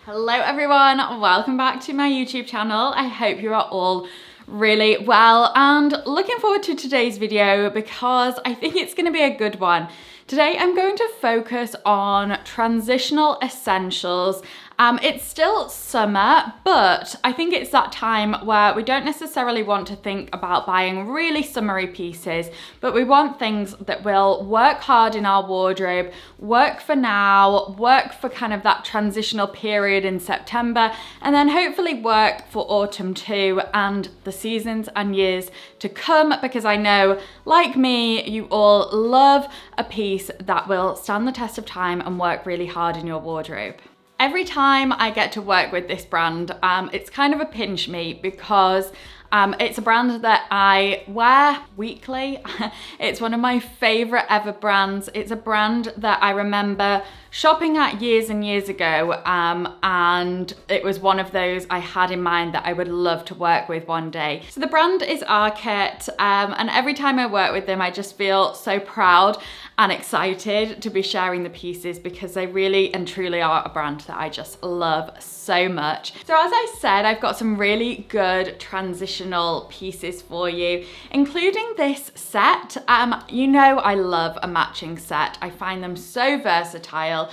Hello everyone, welcome back to my YouTube channel. I hope you are all really well and looking forward to today's video because I think it's going to be a good one. Today I'm going to focus on transitional essentials. It's still summer, but I think it's that time where we don't necessarily want to think about buying really summery pieces, but we want things that will work hard in our wardrobe, work for now, work for kind of that transitional period in September, and then hopefully work for autumn too, and the seasons and years to come, because I know, like me, you all love a piece that will stand the test of time and work really hard in your wardrobe. Every time I get to work with this brand, it's kind of a pinch me because it's a brand that I wear weekly. It's one of my favorite ever brands. It's a brand that I remember shopping at years and years ago, and it was one of those I had in mind that I would love to work with one day. So the brand is Arket, and every time I work with them, I just feel so proud and excited to be sharing the pieces because they really and truly are a brand that I just love so much. So as I said, I've got some really good transitional pieces for you, including this set. You know I love a matching set. I find them so versatile.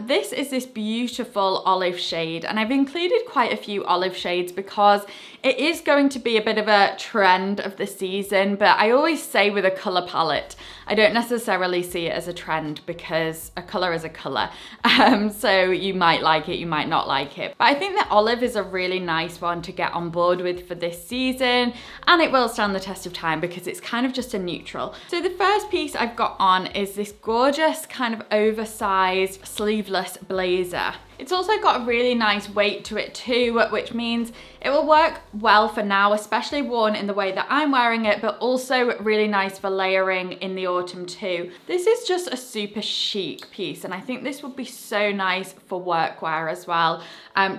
This is this beautiful olive shade, and I've included quite a few olive shades because it is going to be a bit of a trend of the season, but I always say with a colour palette, I don't necessarily see it as a trend because a colour is a colour. So you might like it, you might not like it. But I think that olive is a really nice one to get on board with for this season, and it will stand the test of time because it's kind of just a neutral. So the first piece I've got on is this gorgeous kind of oversized sleeveless blazer. It's also got a really nice weight to it too, which means it will work well for now, especially worn in the way that I'm wearing it, but also really nice for layering in the autumn too. This is just a super chic piece, and I think this would be so nice for workwear as well.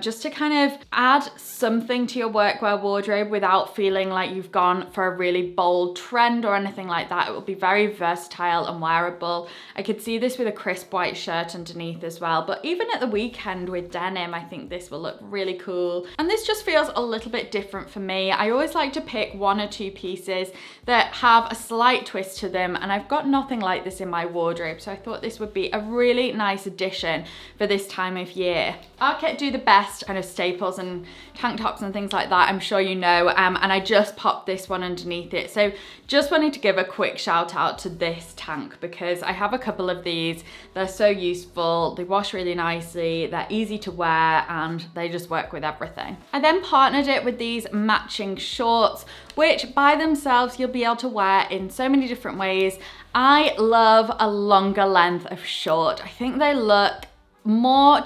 Just to kind of add something to your workwear wardrobe without feeling like you've gone for a really bold trend or anything like that. It will be very versatile and wearable. I could see this with a crisp white shirt underneath as well, but even at the weekend with denim, I think this will look really cool. And this just feels a little bit different for me. I always like to pick one or two pieces that have a slight twist to them, and I've got nothing like this in my wardrobe, so I thought this would be a really nice addition for this time of year. Arket do the best kind of staples and tank tops and things like that, I'm sure you know, and I just popped this one underneath it. So just wanted to give a quick shout out to this tank because I have a couple of these. They're so useful, they wash really nicely, they're easy to wear, and they just work with everything. I then partnered it with these matching shorts, which by themselves you'll be able to wear in so many different ways. I love a longer length of short. I think they look more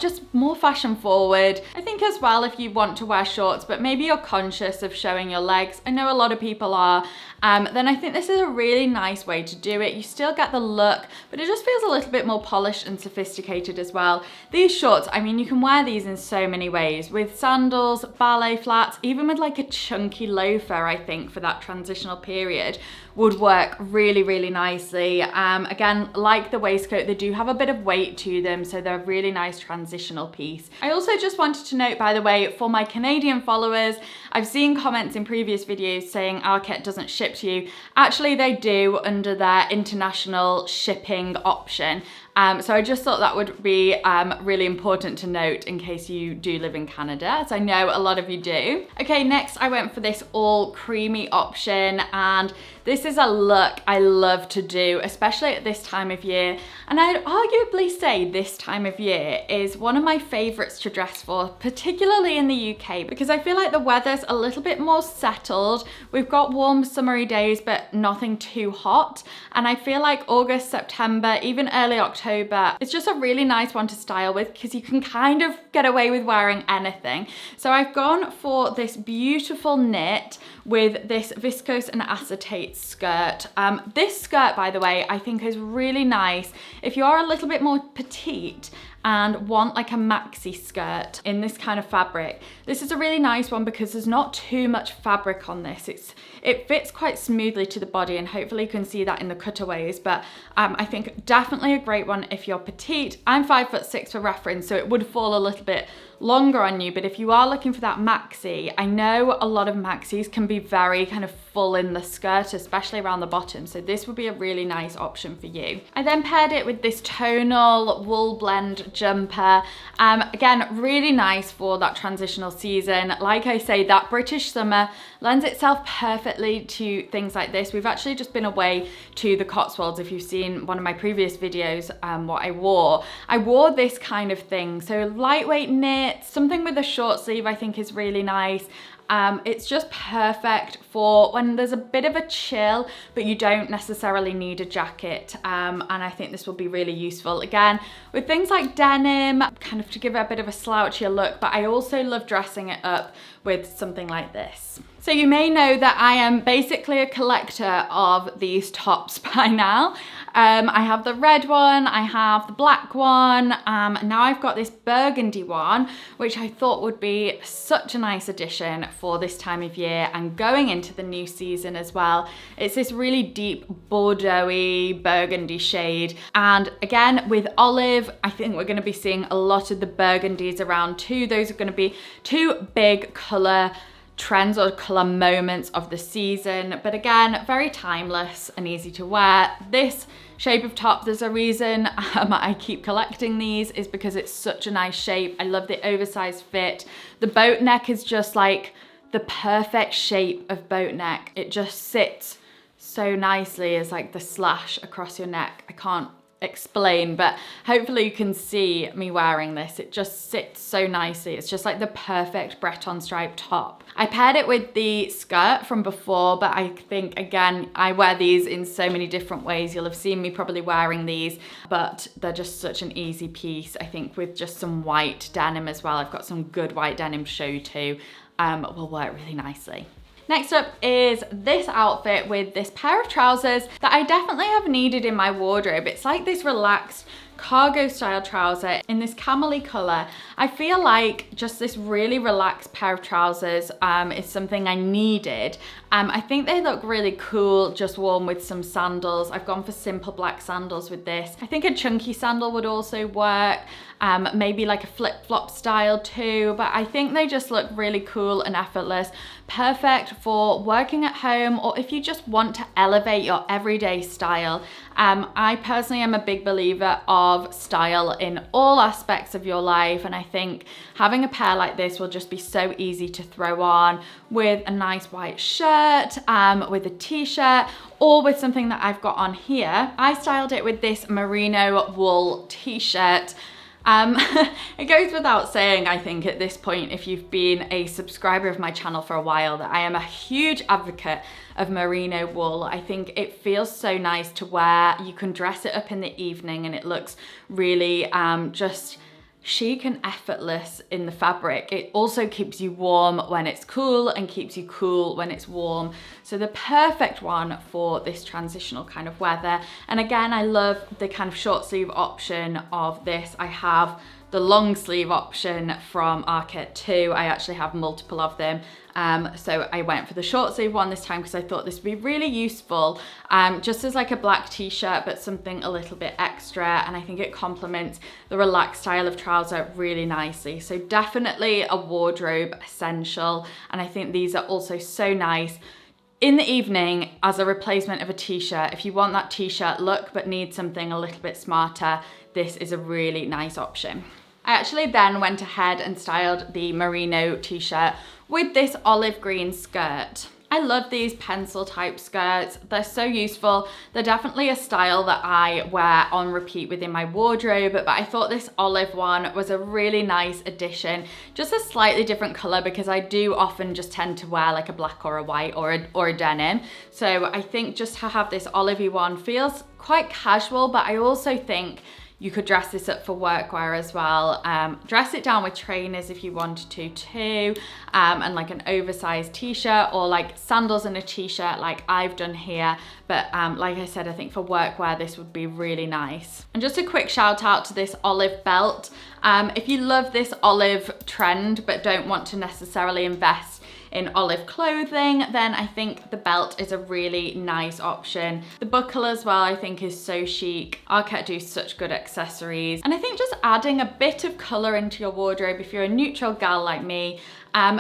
fashion forward. I think as well, if you want to wear shorts but maybe you're conscious of showing your legs, I know a lot of people are, then I think this is a really nice way to do it. You still get the look, but it just feels a little bit more polished and sophisticated as well. These shorts, I mean, you can wear these in so many ways, with sandals, ballet flats, even with like a chunky loafer. I think for that transitional period would work really, really nicely. Again, like the waistcoat, they do have a bit of weight to them, so they're a really nice transitional piece. I also just wanted to note, by the way, for my Canadian followers, I've seen comments in previous videos saying Arket doesn't ship to you. Actually, they do under their international shipping option. So I just thought that would be really important to note in case you do live in Canada, as I know a lot of you do. Okay, next I went for this all creamy option, and this is a look I love to do, especially at this time of year. And I'd arguably say this time of year is one of my favorites to dress for, particularly in the UK, because I feel like the weather's a little bit more settled. We've got warm summery days, but nothing too hot. And I feel like August, September, even early October, it's just a really nice one to style with because you can kind of get away with wearing anything. So I've gone for this beautiful knit with this viscose and acetate skirt. This skirt, by the way, I think is really nice if you're a little bit more petite and want like a maxi skirt in this kind of fabric. This is a really nice one because there's not too much fabric on this. It fits quite smoothly to the body, and hopefully you can see that in the cutaways, but I think definitely a great one if you're petite. I'm 5'6" for reference, so it would fall a little bit longer on you, but if you are looking for that maxi, I know a lot of maxis can be very kind of full in the skirt, especially around the bottom, so this would be a really nice option for you. I then paired it with this tonal wool blend jumper. Again, really nice for that transitional season. Like I say, that British summer lends itself perfectly to things like this. We've actually just been away to the Cotswolds. If you've seen one of my previous videos, what I wore this kind of thing. So lightweight knit, something with a short sleeve I think is really nice. It's just perfect for when there's a bit of a chill, but you don't necessarily need a jacket. And I think this will be really useful. Again, with things like denim, kind of to give it a bit of a slouchier look, but I also love dressing it up with something like this. So you may know that I am basically a collector of these tops by now. I have the red one, I have the black one, now I've got this burgundy one, which I thought would be such a nice addition for this time of year and going into the new season as well. It's this really deep Bordeaux-y burgundy shade, and again with olive, I think we're going to be seeing a lot of the burgundies around too. Those are going to be two big colour trends or colour moments of the season, but again, very timeless and easy to wear. This shape of top, there's a reason I keep collecting these, is because it's such a nice shape. I love the oversized fit. The boat neck is just like the perfect shape of boat neck. It just sits so nicely as like the slash across your neck. I can't explain, but hopefully you can see me wearing this. It just sits so nicely. It's just like the perfect Breton stripe top. I paired it with the skirt from before, but I think again, I wear these in so many different ways. You'll have seen me probably wearing these, but they're just such an easy piece. I think with just some white denim as well. I've got some good white denim to show you too. Will work really nicely. Next up is this outfit with this pair of trousers that I definitely have needed in my wardrobe. It's like this relaxed cargo style trouser in this camely color. I feel like just this really relaxed pair of trousers is something I needed. I think they look really cool just worn with some sandals. I've gone for simple black sandals with this. I think a chunky sandal would also work. Maybe like a flip-flop style too, but I think they just look really cool and effortless. Perfect for working at home, or if you just want to elevate your everyday style. I personally am a big believer of style in all aspects of your life, and I think having a pair like this will just be so easy to throw on with a nice white shirt, with a t-shirt, or with something that I've got on here. I styled it with this merino wool t-shirt. It goes without saying, I think at this point, if you've been a subscriber of my channel for a while, that I am a huge advocate of merino wool. I think it feels so nice to wear. You can dress it up in the evening and it looks really just chic and effortless in the fabric. It also keeps you warm when it's cool and keeps you cool when it's warm. So the perfect one for this transitional kind of weather. And again, I love the kind of short sleeve option of this. I have the long sleeve option from Arket too. I actually have multiple of them. So I went for the short sleeve one this time because I thought this would be really useful, just as like a black t-shirt, but something a little bit extra. And I think it complements the relaxed style of trouser really nicely. So definitely a wardrobe essential. And I think these are also so nice in the evening as a replacement of a t-shirt. If you want that t-shirt look but need something a little bit smarter, this is a really nice option. I actually then went ahead and styled the merino t-shirt with this olive green skirt. I love these pencil type skirts. They're so useful. They're definitely a style that I wear on repeat within my wardrobe, but I thought this olive one was a really nice addition. Just a slightly different color because I do often just tend to wear like a black or a white or a denim. So I think just to have this olivey one feels quite casual, but I also think you could dress this up for workwear as well. Dress it down with trainers if you wanted to too, and like an oversized t-shirt or like sandals and a t-shirt like I've done here. But like I said, I think for workwear, this would be really nice. And just a quick shout out to this olive belt. If you love this olive trend but don't want to necessarily invest in olive clothing, then I think the belt is a really nice option. The buckle as well, I think, is so chic. Arket do such good accessories. And I think just adding a bit of color into your wardrobe, if you're a neutral gal like me,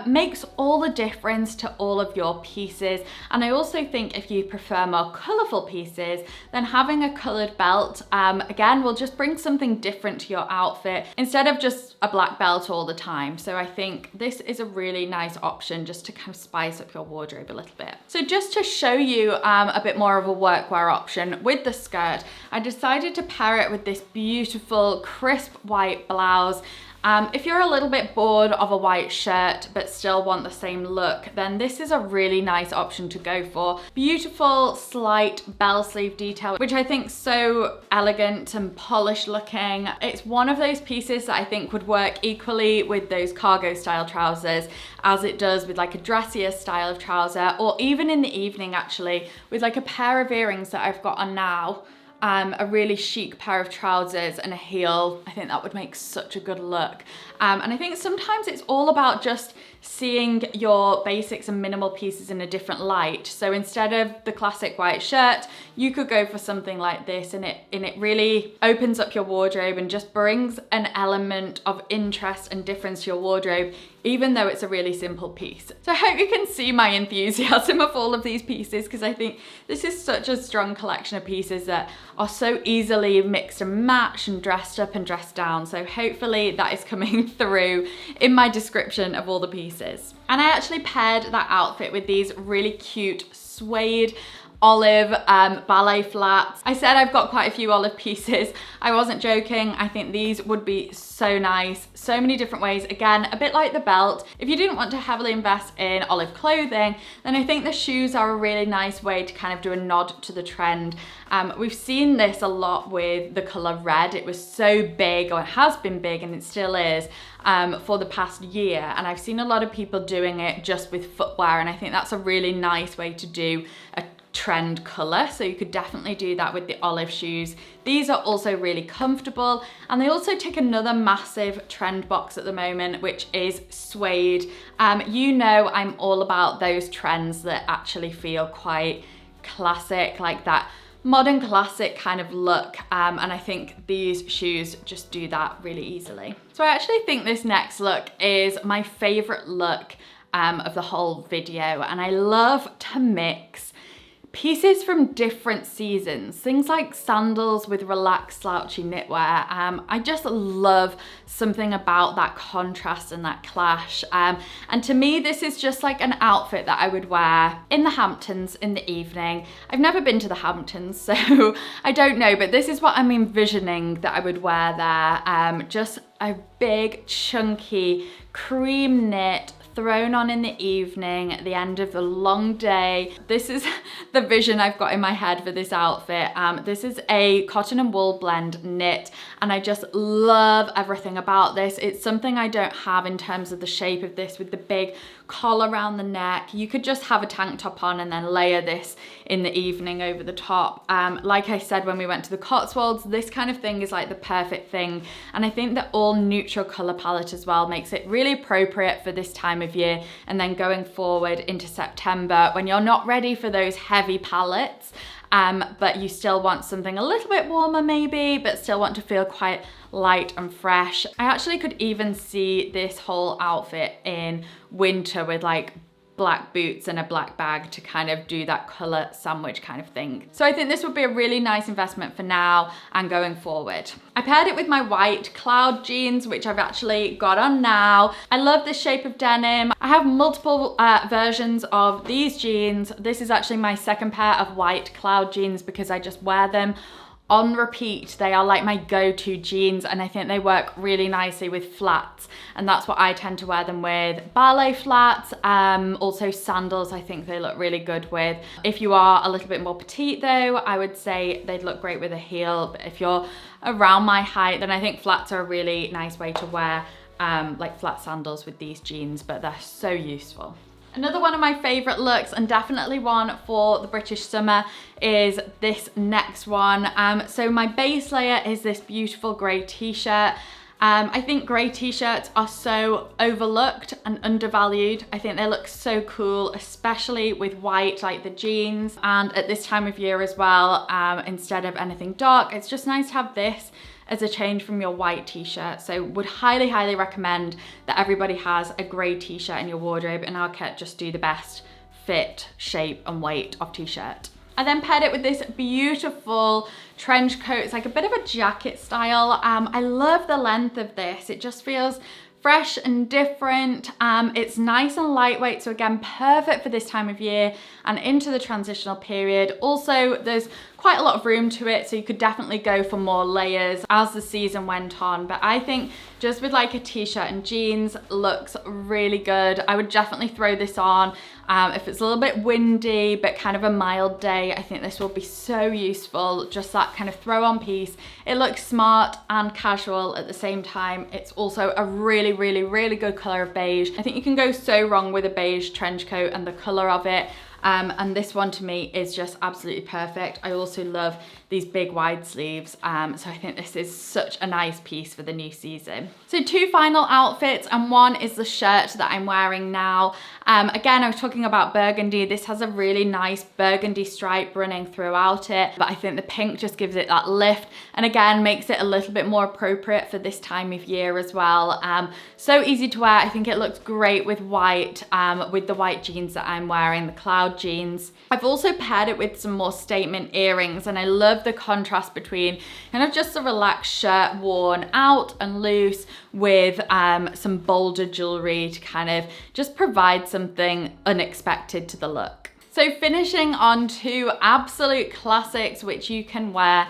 makes all the difference to all of your pieces. And I also think if you prefer more colorful pieces, then having a colored belt, again, will just bring something different to your outfit instead of just a black belt all the time. So I think this is a really nice option just to kind of spice up your wardrobe a little bit. So just to show you a bit more of a workwear option with the skirt, I decided to pair it with this beautiful crisp white blouse. If you're a little bit bored of a white shirt but still want the same look, then this is a really nice option to go for. Beautiful slight bell sleeve detail, which I think is so elegant and polished looking. It's one of those pieces that I think would work equally with those cargo style trousers as it does with like a dressier style of trouser, or even in the evening actually with like a pair of earrings that I've got on now. A really chic pair of trousers and a heel. I think that would make such a good look. And I think sometimes it's all about just seeing your basics and minimal pieces in a different light. So instead of the classic white shirt, you could go for something like this, and it really opens up your wardrobe and just brings an element of interest and difference to your wardrobe, even though it's a really simple piece. So I hope you can see my enthusiasm of all of these pieces, because I think this is such a strong collection of pieces that are so easily mixed and matched and dressed up and dressed down. So hopefully that is coming through in my description of all the pieces. And I actually paired that outfit with these really cute suede olive ballet flats. I said I've got quite a few olive pieces. I wasn't joking. I think these would be so nice. So many different ways. Again, a bit like the belt. If you didn't want to heavily invest in olive clothing, then I think the shoes are a really nice way to kind of do a nod to the trend. We've seen this a lot with the color red. It was so big, or it has been big, and it still is, for the past year. And I've seen a lot of people doing it just with footwear, and I think that's a really nice way to do a trend color. So you could definitely do that with the olive shoes. These are also really comfortable, and they also tick another massive trend box at the moment, which is suede. You know, I'm all about those trends that actually feel quite classic, like that modern classic kind of look, and I think these shoes just do that really easily. So I actually think this next look is my favorite look of the whole video, and I love to mix pieces from different seasons, things like sandals with relaxed slouchy knitwear. I just love something about that contrast and that clash. And to me, this is just like an outfit that I would wear in the Hamptons in the evening. I've never been to the Hamptons, so I don't know, but this is what I'm envisioning that I would wear there. Just a big, chunky, cream knit, thrown on in the evening at the end of the long day. This is the vision I've got in my head for this outfit. This is a cotton and wool blend knit, and I just love everything about this. It's something I don't have in terms of the shape of this with the big collar around the neck. You could just have a tank top on and then layer this in the evening over the top. Like I said when we went to the Cotswolds, this kind of thing is like the perfect thing, and I think that all neutral color palette as well makes it really appropriate for this time of year, and then going forward into September when you're not ready for those heavy palettes, but you still want something a little bit warmer maybe, but still want to feel quite light and fresh. I actually could even see this whole outfit in winter with like black boots and a black bag to kind of do that color sandwich kind of thing. So I think this would be a really nice investment for now and going forward. I paired it with my white cloud jeans, which I've actually got on now. I love this shape of denim. I have multiple versions of these jeans. This is actually my second pair of white cloud jeans because I just wear them on repeat. They are like my go-to jeans, and I think they work really nicely with flats, and that's what I tend to wear them with. Ballet flats, also sandals, I think they look really good with. If you are a little bit more petite though, I would say they'd look great with a heel, but if you're around my height, then I think flats are a really nice way to wear like flat sandals with these jeans, but they're so useful. Another one of my favorite looks, and definitely one for the British summer, is this next one. So my base layer is this beautiful gray t-shirt. I think grey t-shirts are so overlooked and undervalued. I think they look so cool, especially with white, like the jeans, and at this time of year as well, instead of anything dark. It's just nice to have this as a change from your white t-shirt. So would highly, highly recommend that everybody has a grey t-shirt in your wardrobe, and Arket just do the best fit, shape and weight of t-shirt. I then paired it with this beautiful trench coat. It's like a bit of a jacket style. I love the length of this. It just feels fresh and different. It's nice and lightweight, so again, perfect for this time of year and into the transitional period. Also, there's quite a lot of room to it, so you could definitely go for more layers as the season went on. But I think just with like a t-shirt and jeans looks really good. I would definitely throw this on if it's a little bit windy but kind of a mild day. I think this will be so useful, just that kind of throw on piece. It looks smart and casual at the same time. It's also a really, really, really good color of beige. I think you can go so wrong with a beige trench coat and the color of it. And this one to me is just absolutely perfect. I also love these big wide sleeves. So I think this is such a nice piece for the new season. So two final outfits, and one is the shirt that I'm wearing now. Again, I was talking about burgundy. This has a really nice burgundy stripe running throughout it, but I think the pink just gives it that lift, and again, makes it a little bit more appropriate for this time of year as well. So easy to wear. I think it looks great with white, with the white jeans that I'm wearing, the cloud jeans. I've also paired it with some more statement earrings, and I love the contrast between kind of just a relaxed shirt worn out and loose with some bolder jewelry to kind of just provide something unexpected to the look. So finishing on two absolute classics which you can wear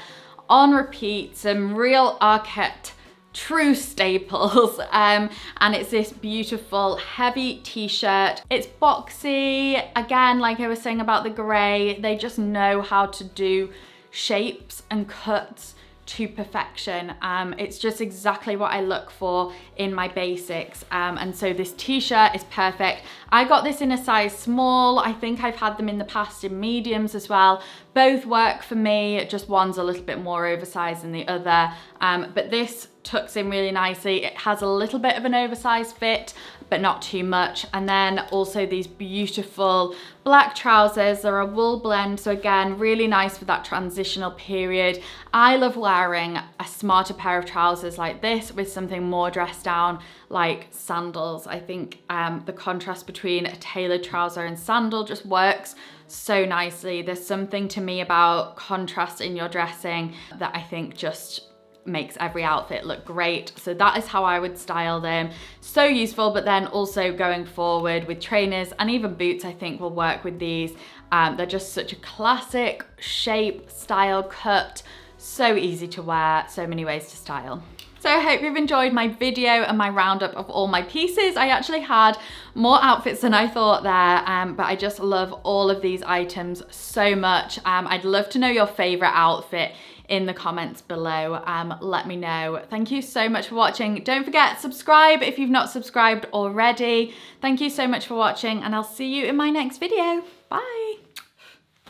on repeat, some real Arket true staples, and it's this beautiful heavy t-shirt. It's boxy, again, like I was saying about the grey, they just know how to do shapes and cuts to perfection. It's just exactly what I look for in my basics, and so this t-shirt is perfect. I got this in a size small. I think I've had them in the past in mediums as well. Both work for me, just one's a little bit more oversized than the other, but this tucks in really nicely. It has a little bit of an oversized fit, but not too much. And then also these beautiful black trousers. They're a wool blend, so again, really nice for that transitional period. I love wearing a smarter pair of trousers like this with something more dressed down like sandals. I think the contrast between a tailored trouser and sandal just works so nicely. There's something to me about contrast in your dressing that I think just makes every outfit look great. So that is how I would style them. So useful, but then also going forward with trainers and even boots, I think will work with these. They're just such a classic shape, style, cut, so easy to wear, so many ways to style. So I hope you've enjoyed my video and my roundup of all my pieces. I actually had more outfits than I thought there, but I just love all of these items so much. I'd love to know your favorite outfit in the comments below. Let me know. Thank you so much for watching. Don't forget, subscribe if you've not subscribed already. Thank you so much for watching, and I'll see you in my next video. Bye.